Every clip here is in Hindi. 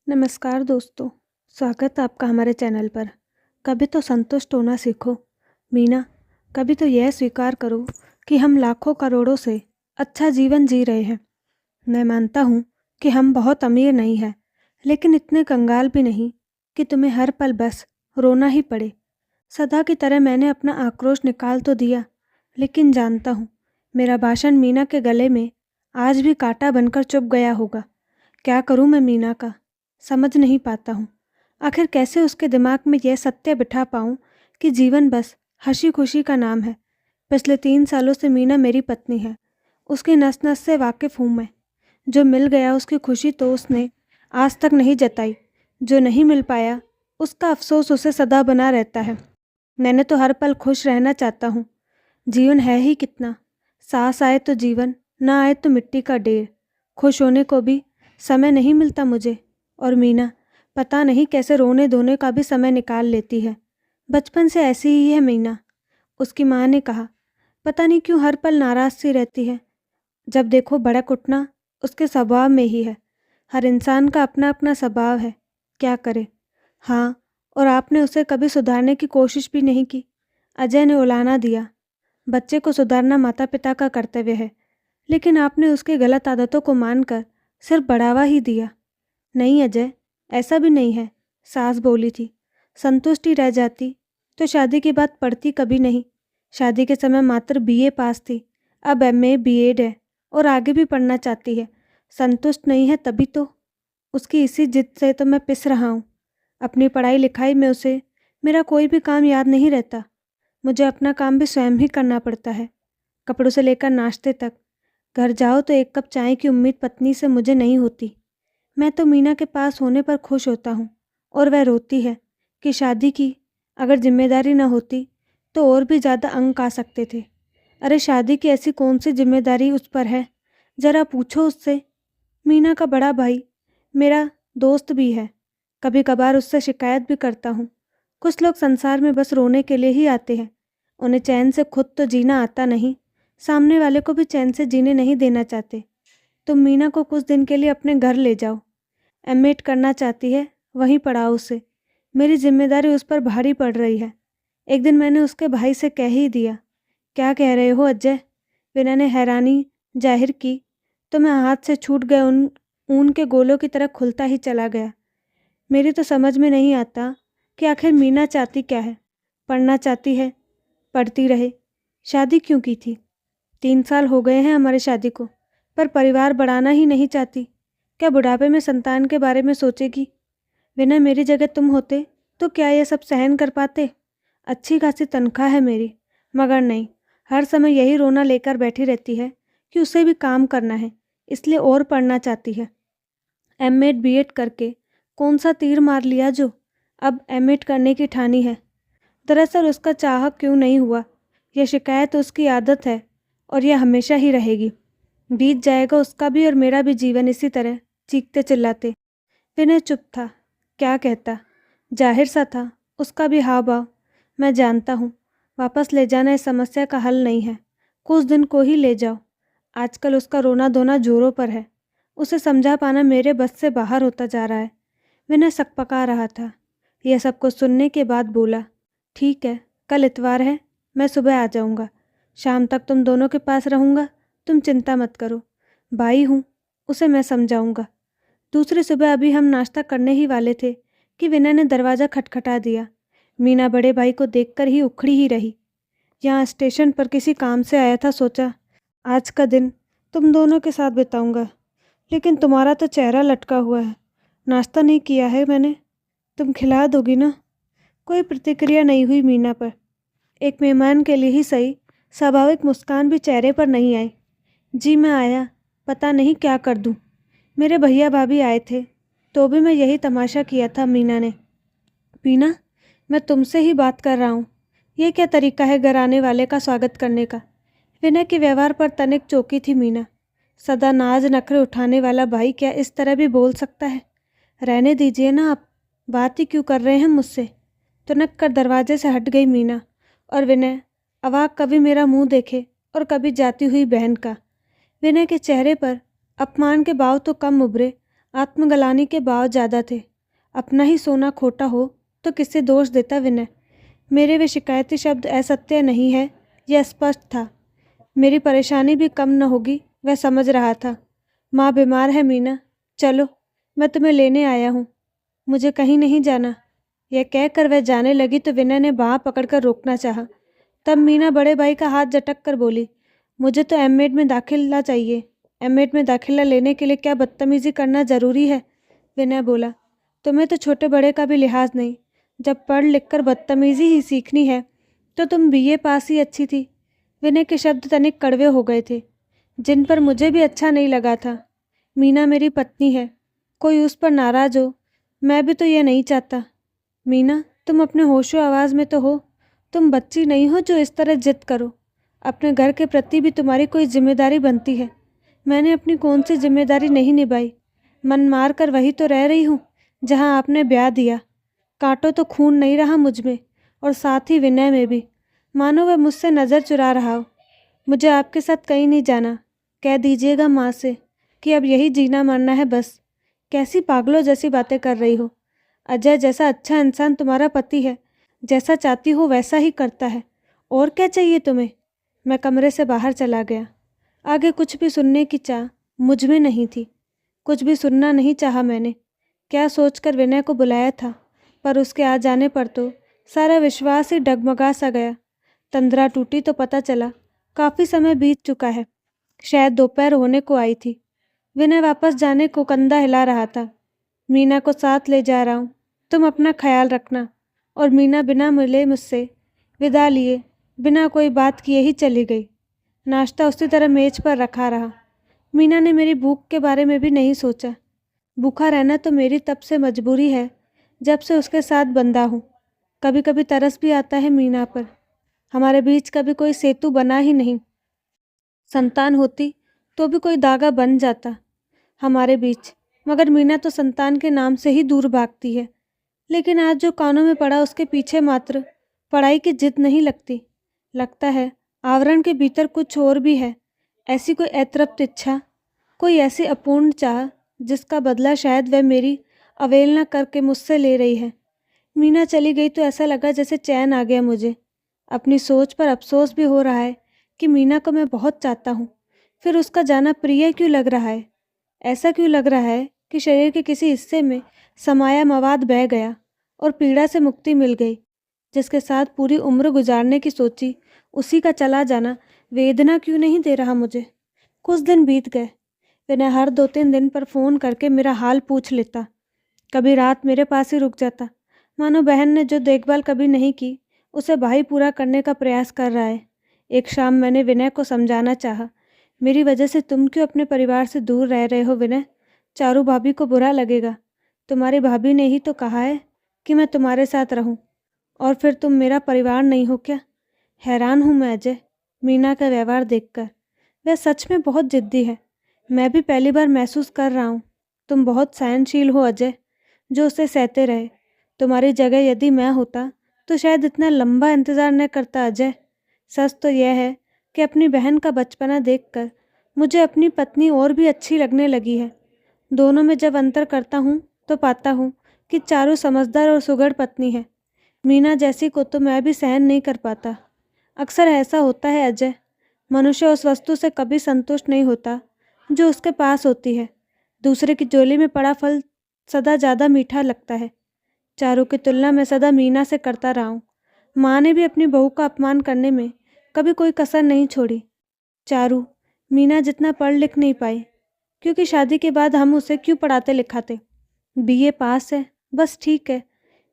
नमस्कार दोस्तों, स्वागत है आपका हमारे चैनल पर। कभी तो संतुष्ट होना सीखो मीना, कभी तो यह स्वीकार करो कि हम लाखों करोड़ों से अच्छा जीवन जी रहे हैं। मैं मानता हूँ कि हम बहुत अमीर नहीं हैं, लेकिन इतने कंगाल भी नहीं कि तुम्हें हर पल बस रोना ही पड़े। सदा की तरह मैंने अपना आक्रोश निकाल तो दिया, लेकिन जानता हूँ मेरा भाषण मीना के गले में आज भी कांटा बनकर चुभ गया होगा। क्या करूँ मैं मीना का, समझ नहीं पाता हूँ। आखिर कैसे उसके दिमाग में यह सत्य बिठा पाऊँ कि जीवन बस हंसी खुशी का नाम है। पिछले 3 सालों से मीना मेरी पत्नी है, उसकी नस नस से वाकिफ़ हूँ मैं। जो मिल गया उसकी खुशी तो उसने आज तक नहीं जताई, जो नहीं मिल पाया उसका अफसोस उसे सदा बना रहता है। मैंने तो हर पल खुश रहना चाहता हूँ। जीवन है ही कितना, सांस आए तो जीवन, ना आए तो मिट्टी का ढेर। खुश होने को भी समय नहीं मिलता मुझे, और मीना पता नहीं कैसे रोने धोने का भी समय निकाल लेती है। बचपन से ऐसी ही है मीना, उसकी माँ ने कहा। पता नहीं क्यों हर पल नाराज़ सी रहती है। जब देखो भड़क उठना उसके स्वभाव में ही है। हर इंसान का अपना अपना स्वभाव है, क्या करे। हाँ, और आपने उसे कभी सुधारने की कोशिश भी नहीं की। अजय ने उलाहना दिया, बच्चे को सुधारना माता पिता का कर्तव्य है, लेकिन आपने उसकी गलत आदतों को मानकर सिर्फ बढ़ावा ही दिया। नहीं अजय, ऐसा भी नहीं है, सास बोली थी। संतुष्टि रह जाती तो शादी की बात पड़ती कभी नहीं। शादी के समय मात्र बीए पास थी, अब एमए बीएड है और आगे भी पढ़ना चाहती है। संतुष्ट नहीं है तभी तो। उसकी इसी जिद से तो मैं पिस रहा हूँ। अपनी पढ़ाई लिखाई में उसे मेरा कोई भी काम याद नहीं रहता। मुझे अपना काम भी स्वयं ही करना पड़ता है, कपड़ों से लेकर नाश्ते तक। घर जाओ तो एक कप चाय की उम्मीद पत्नी से मुझे नहीं होती। मैं तो मीना के पास होने पर खुश होता हूँ, और वह रोती है कि शादी की अगर जिम्मेदारी न होती तो और भी ज़्यादा अंक आ सकते थे। अरे शादी की ऐसी कौन सी जिम्मेदारी उस पर है, ज़रा पूछो उससे। मीना का बड़ा भाई मेरा दोस्त भी है, कभी कभार उससे शिकायत भी करता हूँ। कुछ लोग संसार में बस रोने के लिए ही आते हैं, उन्हें चैन से खुद तो जीना आता नहीं, सामने वाले को भी चैन से जीने नहीं देना चाहते। तुम मीना को कुछ दिन के लिए अपने घर ले जाओ। एमएड करना चाहती है, वहीं पढ़ाओ उसे। मेरी जिम्मेदारी उस पर भारी पड़ रही है। एक दिन मैंने उसके भाई से कह ही दिया। क्या कह रहे हो अजय? विनय ने हैरानी जाहिर की तो मैं हाथ से छूट गए उन ऊन के गोलों की तरह खुलता ही चला गया। मेरी तो समझ में नहीं आता कि आखिर मीना चाहती क्या है। पढ़ना चाहती है, पढ़ती रहे। शादी क्यों की थी? 3 साल हो गए हैं हमारी शादी को, पर परिवार बढ़ाना ही नहीं चाहती। क्या बुढ़ापे में संतान के बारे में सोचेगी? विनय, मेरी जगह तुम होते तो क्या ये सब सहन कर पाते? अच्छी खासी तनख्वाह है मेरी, मगर नहीं, हर समय यही रोना लेकर बैठी रहती है कि उसे भी काम करना है, इसलिए और पढ़ना चाहती है। एमएड बीएड करके कौन सा तीर मार लिया जो अब एमएड करने की ठानी है। दरअसल उसका चाह क्यों नहीं हुआ, यह शिकायत उसकी आदत है और यह हमेशा ही रहेगी। बीत जाएगा उसका भी और मेरा भी जीवन इसी तरह चीखते चिल्लाते। विनय चुप था, क्या कहता। जाहिर सा था उसका भी हाव भाव। मैं जानता हूँ वापस ले जाना इस समस्या का हल नहीं है, कुछ दिन को ही ले जाओ। आजकल उसका रोना धोना जोरों पर है, उसे समझा पाना मेरे बस से बाहर होता जा रहा है। विनय सकपका रहा था। यह सब कुछ सुनने के बाद बोला, ठीक है, कल इतवार है, मैं सुबह आ जाऊँगा। शाम तक तुम दोनों के पास रहूँगा, तुम चिंता मत करो। भाई हूँ, उसे मैं समझाऊँगा। दूसरी सुबह अभी हम नाश्ता करने ही वाले थे कि विनय ने दरवाज़ा खटखटा दिया। मीना बड़े भाई को देखकर ही उखड़ी ही रही। यहाँ स्टेशन पर किसी काम से आया था, सोचा आज का दिन तुम दोनों के साथ बिताऊंगा, लेकिन तुम्हारा तो चेहरा लटका हुआ है। नाश्ता नहीं किया है मैंने, तुम खिला दोगी ना? कोई प्रतिक्रिया नहीं हुई मीना पर। एक मेहमान के लिए ही सही, स्वाभाविक मुस्कान भी चेहरे पर नहीं आई। जी मैं आया, पता नहीं क्या कर दूँ। मेरे भैया भाभी आए थे तो भी मैं यही तमाशा किया था। मीना ने, मीना, मैं तुमसे ही बात कर रहा हूँ। ये क्या तरीका है घर आने वाले का स्वागत करने का? विनय के व्यवहार पर तनिक चौंकी थी मीना। सदा नाज नखरे उठाने वाला भाई क्या इस तरह भी बोल सकता है? रहने दीजिए ना आप, बात ही क्यों कर रहे हैं मुझसे? तुनक कर दरवाजे से हट गई मीना, और विनय अवाक कभी मेरा मुंह देखे और कभी जाती हुई बहन का। विनय के चेहरे पर अपमान के भाव तो कम उभरे, आत्मग्लानि के भाव ज़्यादा थे। अपना ही सोना खोटा हो तो किसे दोष देता विनय। मेरे वे शिकायती शब्द असत्य नहीं है, यह स्पष्ट था। मेरी परेशानी भी कम न होगी, वह समझ रहा था। माँ बीमार है मीना, चलो मैं तुम्हें लेने आया हूँ, मुझे कहीं नहीं जाना। यह कहकर वह जाने लगी तो विनय ने बाँह पकड़कर रोकना चाहा। तब मीना बड़े भाई का हाथ झटक कर बोली, मुझे तो एमएड में दाखिला चाहिए। एमएड में दाखिला लेने के लिए क्या बदतमीज़ी करना ज़रूरी है? विनय बोला, तुम्हें तो छोटे बड़े का भी लिहाज नहीं। जब पढ़ लिख कर बदतमीज़ी ही सीखनी है तो तुम बीए पास ही अच्छी थी। विनय के शब्द तनिक कड़वे हो गए थे, जिन पर मुझे भी अच्छा नहीं लगा था। मीना मेरी पत्नी है, कोई उस पर नाराज़ हो, मैं भी तो ये नहीं चाहता। मीना, तुम अपने होशो आवाज़ में तो हो, तुम बच्ची नहीं हो जो इस तरह जिद करो। अपने घर के प्रति भी तुम्हारी कोई जिम्मेदारी बनती है। मैंने अपनी कौन सी जिम्मेदारी नहीं निभाई? मन मार कर वही तो रह रही हूँ जहाँ आपने ब्याह दिया। कांटो तो खून नहीं रहा मुझ में, और साथ ही विनय में भी, मानो वह मुझसे नज़र चुरा रहा हो। मुझे आपके साथ कहीं नहीं जाना। कह दीजिएगा माँ से कि अब यही जीना मरना है बस। कैसी पागलों जैसी बातें कर रही हो। अजय जैसा अच्छा इंसान तुम्हारा पति है, जैसा चाहती हो वैसा ही करता है। और क्या चाहिए तुम्हें? मैं कमरे से बाहर चला गया। आगे कुछ भी सुनने की चाह मुझ में नहीं थी। कुछ भी सुनना नहीं चाहा मैंने। क्या सोचकर विनय को बुलाया था, पर उसके आ जाने पर तो सारा विश्वास ही डगमगा सा गया। तंद्रा टूटी तो पता चला काफ़ी समय बीत चुका है। शायद दोपहर होने को आई थी। विनय वापस जाने को कंधा हिला रहा था। मीना को साथ ले जा रहा हूँ, तुम अपना ख्याल रखना। और मीना बिना मिले मुझसे विदा लिए, बिना कोई बात किए ही चली गई। नाश्ता उसी तरह मेज पर रखा रहा। मीना ने मेरी भूख के बारे में भी नहीं सोचा। भूखा रहना तो मेरी तब से मजबूरी है जब से उसके साथ बंधा हूँ। कभी कभी तरस भी आता है मीना पर। हमारे बीच कभी कोई सेतु बना ही नहीं। संतान होती तो भी कोई धागा बन जाता हमारे बीच, मगर मीना तो संतान के नाम से ही दूर भागती है। लेकिन आज जो कानों में पड़ा उसके पीछे मात्र पढ़ाई की जिद नहीं लगती। लगता है आवरण के भीतर कुछ और भी है। ऐसी कोई अतृप्त इच्छा, कोई ऐसी अपूर्ण चाह जिसका बदला शायद वह मेरी अवहेलना करके मुझसे ले रही है। मीना चली गई तो ऐसा लगा जैसे चैन आ गया मुझे। अपनी सोच पर अफसोस भी हो रहा है कि मीना को मैं बहुत चाहता हूँ, फिर उसका जाना प्रिय क्यों लग रहा है। ऐसा क्यों लग रहा है कि शरीर के किसी हिस्से में समाया मवाद बह गया और पीड़ा से मुक्ति मिल गई। जिसके साथ पूरी उम्र गुजारने की सोची, उसी का चला जाना वेदना क्यों नहीं दे रहा मुझे। कुछ दिन बीत गए। विनय हर 2-3 दिन पर फ़ोन करके मेरा हाल पूछ लेता। कभी रात मेरे पास ही रुक जाता, मानो बहन ने जो देखभाल कभी नहीं की उसे भाई पूरा करने का प्रयास कर रहा है। एक शाम मैंने विनय को समझाना चाहा, मेरी वजह से तुम क्यों अपने परिवार से दूर रह रहे हो विनय? चारू भाभी को बुरा लगेगा। तुम्हारी भाभी ने ही तो कहा है कि मैं तुम्हारे साथ रहूं, और फिर तुम मेरा परिवार नहीं हो क्या? हैरान हूँ मैं अजय, मीना का व्यवहार देखकर। वह सच में बहुत जिद्दी है। मैं भी पहली बार महसूस कर रहा हूँ। तुम बहुत सहनशील हो अजय, जो उसे सहते रहे। तुम्हारी जगह यदि मैं होता तो शायद इतना लंबा इंतज़ार न करता अजय। सच तो यह है कि अपनी बहन का बचपना देखकर मुझे अपनी पत्नी और भी अच्छी लगने लगी है। दोनों में जब अंतर करता हूँ तो पाता हूँ कि चारू समझदार और सुघड़ पत्नी है। मीना जैसी को तो मैं भी सहन नहीं कर पाता। अक्सर ऐसा होता है अजय, मनुष्य उस वस्तु से कभी संतुष्ट नहीं होता जो उसके पास होती है। दूसरे की झोली में पड़ा फल सदा ज़्यादा मीठा लगता है। चारू की तुलना मैं सदा मीना से करता रहा हूँ। माँ ने भी अपनी बहू का अपमान करने में कभी कोई कसर नहीं छोड़ी। चारू मीना जितना पढ़ लिख नहीं पाई, क्योंकि शादी के बाद हम उसे क्यों पढ़ाते लिखाते। बीए पास है, बस ठीक है।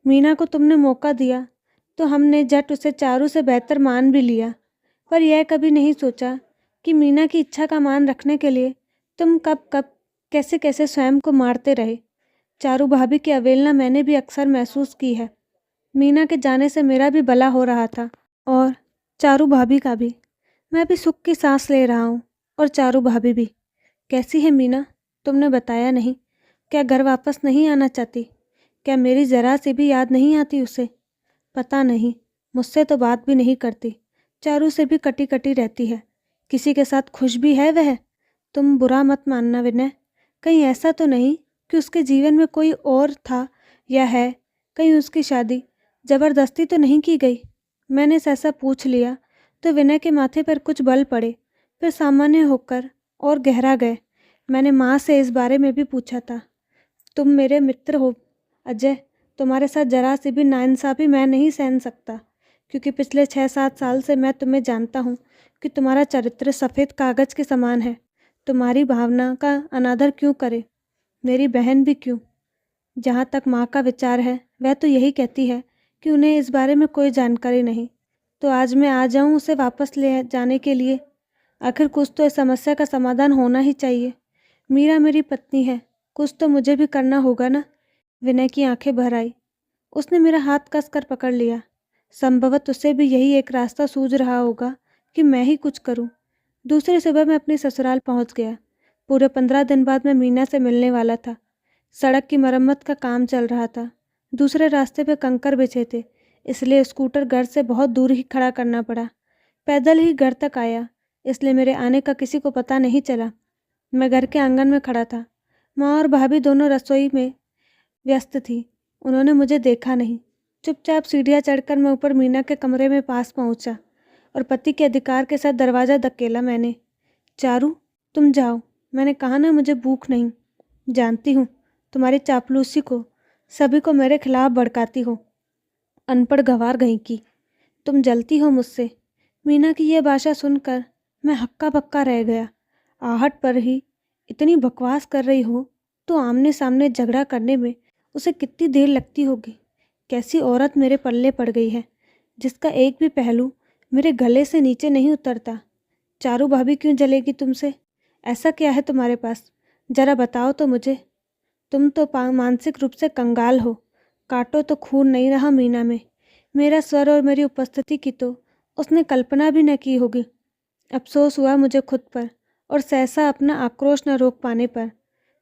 मीना को तुमने मौका दिया तो हमने झट उसे चारू से बेहतर मान भी लिया, पर यह कभी नहीं सोचा कि मीना की इच्छा का मान रखने के लिए तुम कब कब कैसे कैसे स्वयं को मारते रहे। चारू भाभी की अवहेलना मैंने भी अक्सर महसूस की है। मीना के जाने से मेरा भी भला हो रहा था, और चारू भाभी का भी। मैं भी सुख की सांस ले रहा हूँ, और चारू भाभी भी। कैसी है मीना? तुमने बताया नहीं। क्या घर वापस नहीं आना चाहती? क्या मेरी ज़रा सी भी याद नहीं आती उसे? पता नहीं, मुझसे तो बात भी नहीं करती। चारू से भी कटी कटी रहती है। किसी के साथ खुश भी है वह? तुम बुरा मत मानना विनय, कहीं ऐसा तो नहीं कि उसके जीवन में कोई और था या है। कहीं उसकी शादी ज़बरदस्ती तो नहीं की गई। मैंने ऐसा पूछ लिया तो विनय के माथे पर कुछ बल पड़े, फिर सामान्य होकर और गहरा गए। मैंने माँ से इस बारे में भी पूछा था। तुम मेरे मित्र हो अजय, तुम्हारे साथ जरा सी भी नाइंसाफ़ी मैं नहीं सहन सकता, क्योंकि पिछले 6-7 साल से मैं तुम्हें जानता हूँ कि तुम्हारा चरित्र सफ़ेद कागज़ के समान है। तुम्हारी भावना का अनादर क्यों करे, मेरी बहन भी क्यों। जहाँ तक माँ का विचार है, वह तो यही कहती है कि उन्हें इस बारे में कोई जानकारी नहीं। तो आज मैं आ जाऊँ उसे वापस ले जाने के लिए? आखिर कुछ तो इस समस्या का समाधान होना ही चाहिए। मीरा मेरी पत्नी है, कुछ तो मुझे भी करना होगा ना। विनय की आंखें भर आई। उसने मेरा हाथ कसकर पकड़ लिया। संभवत उसे भी यही एक रास्ता सूझ रहा होगा कि मैं ही कुछ करूं। दूसरी सुबह मैं अपने ससुराल पहुंच गया। पूरे 15 दिन बाद मैं मीना से मिलने वाला था। सड़क की मरम्मत का काम चल रहा था। दूसरे रास्ते पे कंकर बिछे थे, इसलिए स्कूटर घर से बहुत दूर ही खड़ा करना पड़ा। पैदल ही घर तक आया, इसलिए मेरे आने का किसी को पता नहीं चला। मैं घर के आंगन में खड़ा था। माँ और भाभी दोनों रसोई में व्यस्त थी। उन्होंने मुझे देखा नहीं। चुपचाप सीढ़ियाँ चढ़कर मैं ऊपर मीना के कमरे में पास पहुंचा और पति के अधिकार के साथ दरवाज़ा धकेला मैंने। चारू, तुम जाओ, मैंने कहा ना मुझे भूख नहीं। जानती हूँ तुम्हारी चापलूसी को, सभी को मेरे खिलाफ भड़काती हो। अनपढ़ गंवार कहीं की, तुम जलती हो मुझसे। मीना की यह भाषा सुनकर मैं हक्का बक्का रह गया। आहट पर ही इतनी बकवास कर रही हो तो आमने सामने झगड़ा करने में उसे कितनी देर लगती होगी। कैसी औरत मेरे पल्ले पड़ गई है, जिसका एक भी पहलू मेरे गले से नीचे नहीं उतरता। चारू भाभी क्यों जलेगी तुमसे? ऐसा क्या है तुम्हारे पास, जरा बताओ तो मुझे। तुम तो मानसिक रूप से कंगाल हो। काटो तो खून नहीं रहा मीना में। मेरा स्वर और मेरी उपस्थिति की तो उसने कल्पना भी न की होगी। अफसोस हुआ मुझे खुद पर और सहसा अपना आक्रोश न रोक पाने पर।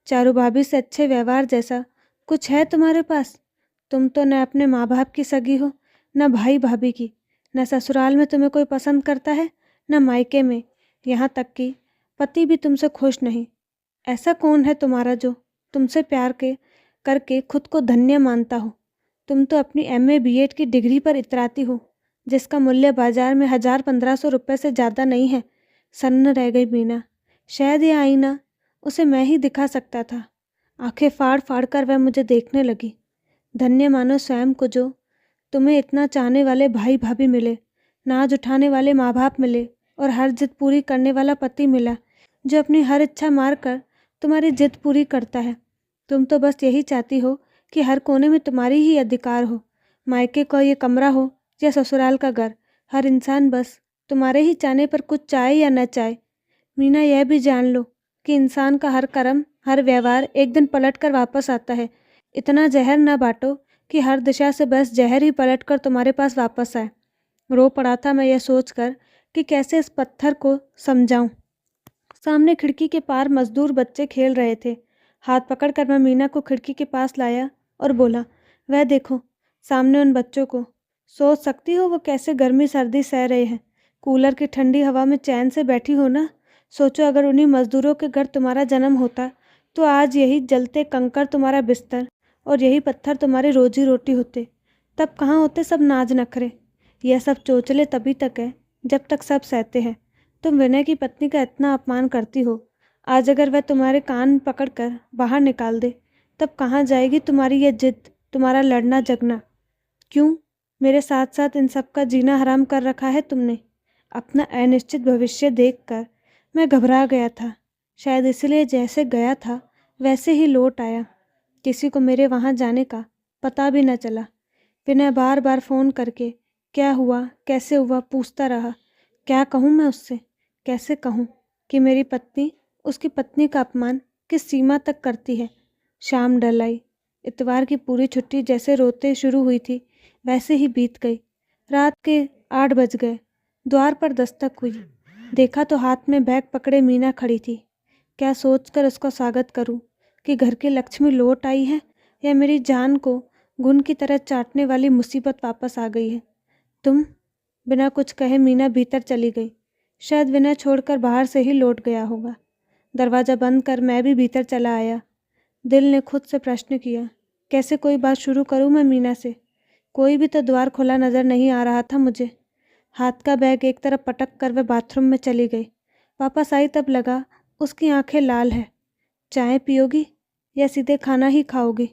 चारू भाभी से अच्छे व्यवहार जैसा कुछ है तुम्हारे पास? तुम तो न अपने माँ बाप की सगी हो, न भाई भाभी की। न ससुराल में तुम्हें कोई पसंद करता है, न मायके में। यहाँ तक कि पति भी तुमसे खुश नहीं। ऐसा कौन है तुम्हारा जो तुमसे प्यार के करके खुद को धन्य मानता हो? तुम तो अपनी MA BEd की डिग्री पर इतराती हो, जिसका मूल्य बाजार में 1000-1500 रुपये से ज़्यादा नहीं है। सन्न रह गई मीना। शायद यह आईना उसे मैं ही दिखा सकता था। आंखें फाड़ फाड़ कर वह मुझे देखने लगी। धन्य मानो स्वयं को जो तुम्हें इतना चाहने वाले भाई भाभी मिले, नाज उठाने वाले माँ बाप मिले और हर जिद पूरी करने वाला पति मिला, जो अपनी हर इच्छा मार कर तुम्हारी जिद पूरी करता है। तुम तो बस यही चाहती हो कि हर कोने में तुम्हारी ही अधिकार हो। मायके का ये कमरा हो या ससुराल का घर, हर इंसान बस तुम्हारे ही चाहने पर कुछ चाहे या न चाहे। मीना, यह भी जान लो कि इंसान का हर कर्म, हर व्यवहार एक दिन पलट कर वापस आता है। इतना जहर न बांटो कि हर दिशा से बस जहर ही पलट कर तुम्हारे पास वापस आए। रो पड़ा था मैं यह सोचकर कि कैसे इस पत्थर को समझाऊं। सामने खिड़की के पार मजदूर बच्चे खेल रहे थे। हाथ पकड़कर मैं मीना को खिड़की के पास लाया और बोला, वह देखो सामने उन बच्चों को। सोच सकती हो वो कैसे गर्मी सर्दी सह रहे हैं। कूलर की ठंडी हवा में चैन से बैठी हो ना। सोचो अगर उन्हीं मजदूरों के घर तुम्हारा जन्म होता तो आज यही जलते कंकर तुम्हारा बिस्तर और यही पत्थर तुम्हारी रोजी रोटी होते। तब कहाँ होते सब नाज नखरे। यह सब चोचले तभी तक है जब तक सब सहते हैं। तुम विनय की पत्नी का इतना अपमान करती हो, आज अगर वह तुम्हारे कान पकड़कर बाहर निकाल दे तब कहाँ जाएगी तुम्हारी यह जिद, तुम्हारा लड़ना जगना? क्यों मेरे साथ साथ इन सब का जीना हराम कर रखा है तुमने? अपना अनिश्चित भविष्य देखकर मैं घबरा गया था। शायद इसलिए जैसे गया था वैसे ही लौट आया। किसी को मेरे वहाँ जाने का पता भी न चला। विनय बार बार फ़ोन करके क्या हुआ कैसे हुआ पूछता रहा। क्या कहूँ मैं उससे? कैसे कहूँ कि मेरी पत्नी उसकी पत्नी का अपमान किस सीमा तक करती है? शाम ढल आई। इतवार की पूरी छुट्टी जैसे रोते शुरू हुई थी वैसे ही बीत गई। रात के 8 बज गए। द्वार पर दस्तक हुई। देखा तो हाथ में बैग पकड़े मीना खड़ी थी। क्या सोचकर उसका स्वागत करूं कि घर की लक्ष्मी लौट आई है या मेरी जान को घुन की तरह चाटने वाली मुसीबत वापस आ गई है। तुम? बिना कुछ कहे मीना भीतर चली गई। शायद विनय छोड़कर बाहर से ही लौट गया होगा। दरवाज़ा बंद कर मैं भी भीतर चला आया। दिल ने खुद से प्रश्न किया, कैसे कोई बात शुरू करूं मैं मीना से? कोई भी तो द्वार खुला नजर नहीं आ रहा था मुझे। हाथ का बैग एक तरफ पटक कर वह बाथरूम में चली गई। वापस आई तब लगा उसकी आंखें लाल है। चाय पियोगी या सीधे खाना ही खाओगी?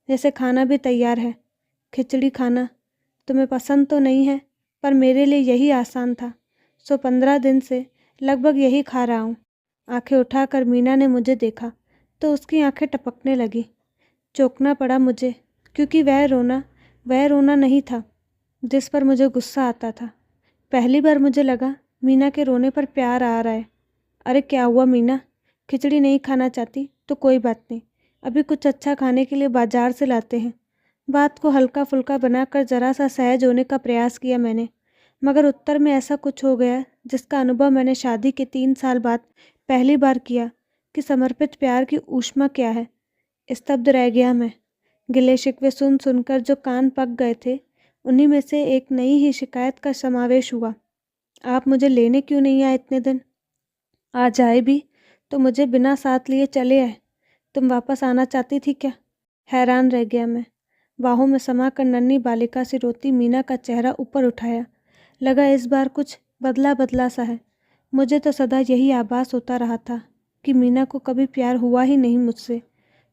जैसे खाना भी तैयार है। खिचड़ी खाना तुम्हें पसंद तो नहीं है, पर मेरे लिए यही आसान था, सो 15 दिन से लगभग यही खा रहा हूँ। आंखें उठाकर मीना ने मुझे देखा तो उसकी आंखें टपकने लगी। चौंकना पड़ा मुझे, क्योंकि वह रोना नहीं था जिस पर मुझे गुस्सा आता था। पहली बार मुझे लगा मीना के रोने पर प्यार आ रहा है। अरे क्या हुआ मीना? खिचड़ी नहीं खाना चाहती तो कोई बात नहीं, अभी कुछ अच्छा खाने के लिए बाजार से लाते हैं। बात को हल्का फुल्का बनाकर जरा सा सहज होने का प्रयास किया मैंने, मगर उत्तर में ऐसा कुछ हो गया जिसका अनुभव मैंने शादी के 3 साल बाद पहली बार किया कि समर्पित प्यार की ऊष्मा क्या है। स्तब्ध रह गया मैं। गिले शिकवे सुन सुनकर जो कान पक गए थे, उन्हीं में से एक नई ही शिकायत का समावेश हुआ। आप मुझे लेने क्यों नहीं आए इतने दिन? आ जाए भी तो मुझे बिना साथ लिए चले आए। तुम वापस आना चाहती थी क्या? हैरान रह गया मैं। बाहों में समाकर नन्ही बालिका सी रोती मीना का चेहरा ऊपर उठाया। लगा इस बार कुछ बदला बदला सा है। मुझे तो सदा यही आभास होता रहा था कि मीना को कभी प्यार हुआ ही नहीं मुझसे।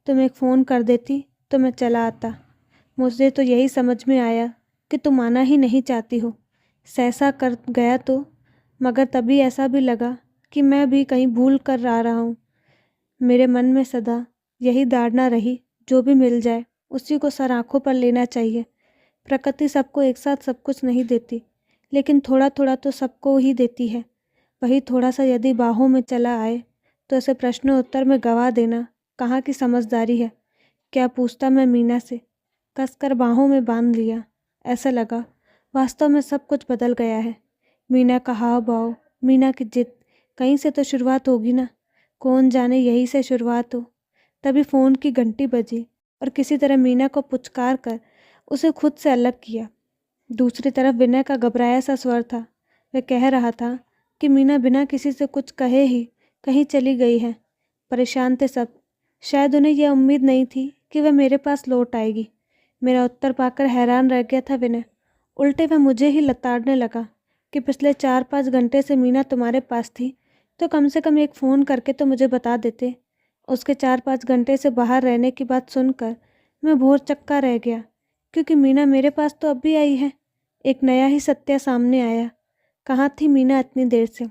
तुम एक फ़ोन कर देती तो मैं चला आता। मुझे तो यही समझ में आया कि तुम आना ही नहीं चाहती हो। सहसा कर गया तो, मगर तभी ऐसा भी लगा कि मैं भी कहीं भूल कर आ रहा हूँ। मेरे मन में सदा यही धारणा रही, जो भी मिल जाए उसी को सर आँखों पर लेना चाहिए। प्रकृति सबको एक साथ सब कुछ नहीं देती, लेकिन थोड़ा थोड़ा तो सबको ही देती है। वही थोड़ा सा यदि बाहों में चला आए तो उसे प्रश्नोत्तर में गवा देना कहाँ की समझदारी है। क्या पूछता मैं मीना से? कसकर बाहों में बांध लिया। ऐसा लगा वास्तव में सब कुछ बदल गया है। मीना का हाव भाव, मीना की जिद, कहीं से तो शुरुआत होगी ना। कौन जाने यहीं से शुरुआत हो। तभी फ़ोन की घंटी बजी और किसी तरह मीना को पुचकार कर उसे खुद से अलग किया। दूसरी तरफ विनय का घबराया सा स्वर था। वह कह रहा था कि मीना बिना किसी से कुछ कहे ही कहीं चली गई है। परेशान थे सब। शायद उन्हें यह उम्मीद नहीं थी कि वह मेरे पास लौट आएगी। मेरा उत्तर पाकर हैरान रह गया था विनय। उल्टे वह मुझे ही लताड़ने लगा कि पिछले 4-5 घंटे से मीना तुम्हारे पास थी तो कम से कम एक फ़ोन करके तो मुझे बता देते। उसके 4-5 घंटे से बाहर रहने की बात सुनकर मैं भौर चक्का रह गया, क्योंकि मीना मेरे पास तो अब भी आई है। एक नया ही सत्य सामने आया। कहाँ थी मीना इतनी देर से?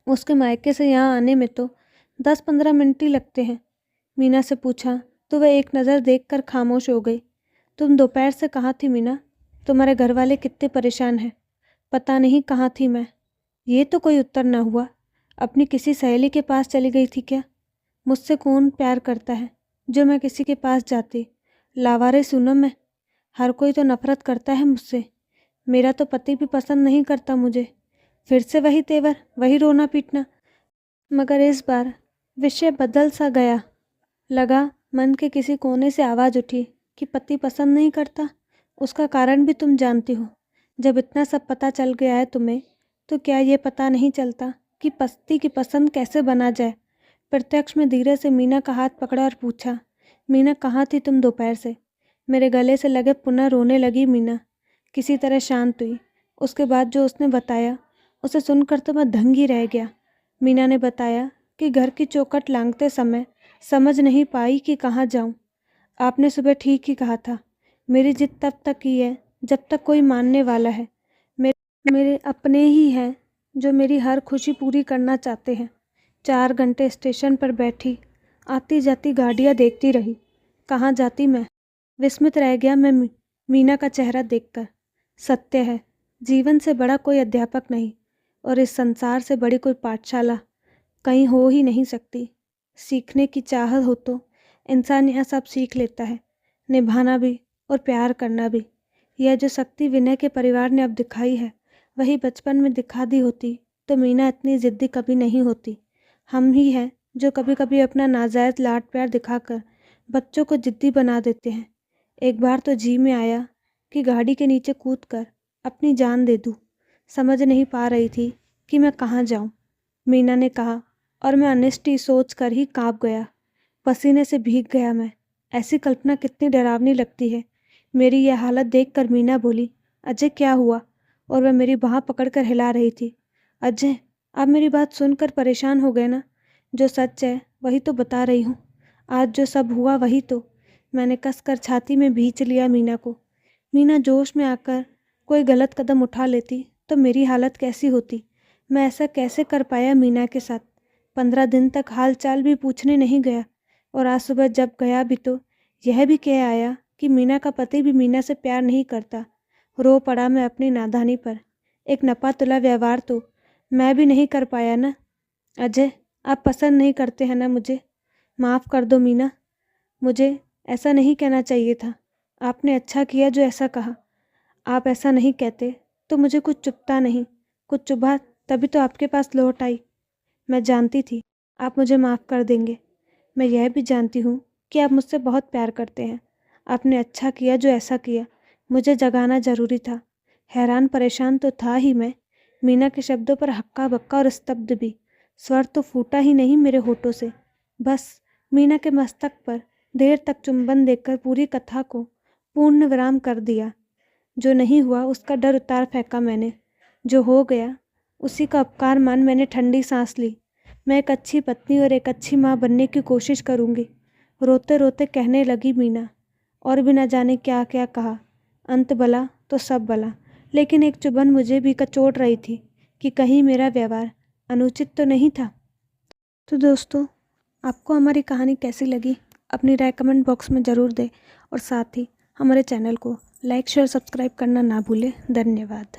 उसके मायके से यहाँ आने में तो 10-15 मिनट ही लगते हैं। मीना से पूछा तो वह एक नज़र देखकर खामोश हो गई। तुम दोपहर से कहाँ थी मीना? तुम्हारे घर वाले कितने परेशान हैं? पता नहीं कहाँ थी मैं। ये तो कोई उत्तर न हुआ। अपनी किसी सहेली के पास चली गई थी क्या? मुझसे कौन प्यार करता है जो मैं किसी के पास जाती? लावारिस हूँ ना मैं। हर कोई तो नफरत करता है मुझसे। मेरा तो पति भी पसंद नहीं करता मुझे। फिर से वही तेवर, वही रोना पीटना। मगर इस बार विषय बदल सा गया। लगा मन के किसी कोने से आवाज़ उठी कि पति पसंद नहीं करता। उसका कारण भी तुम जानती हो। जब इतना सब पता चल गया है तुम्हें, तो क्या ये पता नहीं चलता कि पति की पसंद कैसे बना जाए? प्रत्यक्ष में धीरे से मीना का हाथ पकड़ा और पूछा, मीना कहाँ थी तुम दोपहर से? मेरे गले से लगे पुनः रोने लगी मीना। किसी तरह शांत हुई। उसके बाद जो उसने बताया उसे सुनकर तो मैं दंग ही रह गया। मीना ने बताया कि घर की चौखट लांघते समय समझ नहीं पाई कि कहाँ जाऊँ। आपने सुबह ठीक ही कहा था। मेरी जिद तब तक ही है जब तक कोई मानने वाला है। मेरे अपने ही हैं जो मेरी हर खुशी पूरी करना चाहते हैं। 4 घंटे स्टेशन पर बैठी आती जाती गाड़ियाँ देखती रही। कहाँ जाती मैं? विस्मित रह गया मैं मीना का चेहरा देखकर। सत्य है, जीवन से बड़ा कोई अध्यापक नहीं, और इस संसार से बड़ी कोई पाठशाला कहीं हो ही नहीं सकती। सीखने की चाहत हो तो इंसान यह सब सीख लेता है, निभाना भी और प्यार करना भी। यह जो शक्ति विनय के परिवार ने अब दिखाई है, वही बचपन में दिखा दी होती तो मीना इतनी ज़िद्दी कभी नहीं होती। हम ही हैं जो कभी कभी अपना नाजायज़ लाड प्यार दिखाकर बच्चों को ज़िद्दी बना देते हैं। एक बार तो जी में आया कि गाड़ी के नीचे कूदकर अपनी जान दे दूँ। समझ नहीं पा रही थी कि मैं कहाँ जाऊँ। मीना ने कहा और मैं अनिष्ट सोच कर ही काँप गया। पसीने से भीग गया मैं। ऐसी कल्पना कितनी डरावनी लगती है। मेरी यह हालत देखकर मीना बोली, अजय क्या हुआ? और वह मेरी बाँह पकड़कर हिला रही थी। अजय, आप मेरी बात सुनकर परेशान हो गए ना? जो सच है वही तो बता रही हूँ। आज जो सब हुआ वही तो। मैंने कसकर छाती में भींच लिया मीना को। मीना जोश में आकर कोई गलत कदम उठा लेती तो मेरी हालत कैसी होती। मैं ऐसा कैसे कर पाया मीना के साथ? 15 दिन तक हाल चाल भी पूछने नहीं गया, और आज सुबह जब गया भी तो यह भी कह आया कि मीना का पति भी मीना से प्यार नहीं करता। रो पड़ा मैं अपनी नादानी पर। एक नपा तुला व्यवहार तो मैं भी नहीं कर पाया ना। अजय, आप पसंद नहीं करते हैं ना मुझे? माफ़ कर दो मीना, मुझे ऐसा नहीं कहना चाहिए था। आपने अच्छा किया जो ऐसा कहा। आप ऐसा नहीं कहते तो मुझे कुछ चुभता नहीं। कुछ चुभा तभी तो आपके पास लौट आई। मैं जानती थी आप मुझे माफ़ कर देंगे। मैं यह भी जानती हूँ कि आप मुझसे बहुत प्यार करते हैं। आपने अच्छा किया जो ऐसा किया। मुझे जगाना ज़रूरी था। हैरान परेशान तो था ही मैं। मीना के शब्दों पर हक्का बक्का और स्तब्ध भी। स्वर तो फूटा ही नहीं मेरे होठों से। बस मीना के मस्तक पर देर तक चुंबन देकर पूरी कथा को पूर्ण विराम कर दिया। जो नहीं हुआ उसका डर उतार फेंका मैंने। जो हो गया उसी का उपकार मान मैंने ठंडी सांस ली। मैं एक अच्छी पत्नी और एक अच्छी माँ बनने की कोशिश करूँगी, रोते रोते कहने लगी मीना। और भी न जाने क्या क्या कहा। अंत भला तो सब भला, लेकिन एक चुभन मुझे भी कचोट रही थी कि कहीं मेरा व्यवहार अनुचित तो नहीं था। तो दोस्तों, आपको हमारी कहानी कैसी लगी अपनी राय कमेंट बॉक्स में ज़रूर दें, और साथ ही हमारे चैनल को लाइक शेयर सब्सक्राइब करना ना भूलें। धन्यवाद।